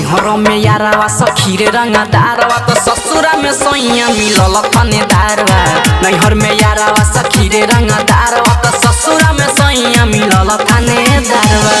नैहर में यारावा सखी रे रंगदारवा तो ससुरा में सैया मिलल थानेदारवा। नैहर में यारावा सखी रे रंगदारवा तो ससुरा में सैया मिलल थानेदारवा।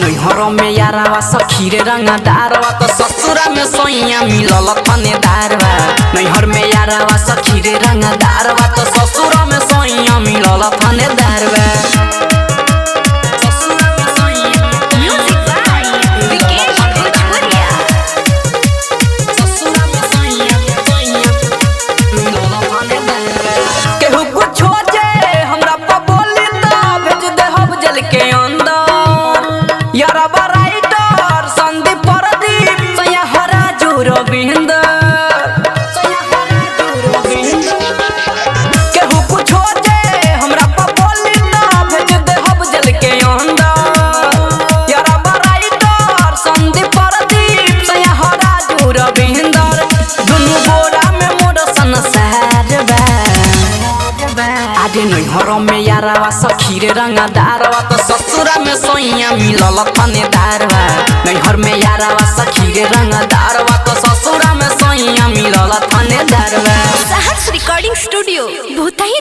नैहर में यारावा सखी रे रंगदारवा तो ससुरा में सैया मिलल थानेदारवा। नैहर में यारावा सखी रे रंगदारवा तो ससुरा में सैया मिलल थानेदारवा। केहू कुछ हो जाए हमरा पर बोली तो भेज दे हम जल के यारावा राइटर संदीप प्रदीप सैया हरा जोरो बिंद केहू कुछ हो जाए हमरा पर बोली ना भेज दे हम जल के अंदर। यारावा राइटर संदीप प्रदीप सैया हरा जोरो बिंद दुनु बोरा में मोर संसार बा। आजे नैहर में यारावा सखी रे रंगदारवा तो ससुरा में सैया मिलल थानेदारवा। नैहर में यारावा सखी रे रंगदारवा तो ससुरा में सैया मिलल थानेदारवा। सहर्ष रिकॉर्डिंग स्टूडियो।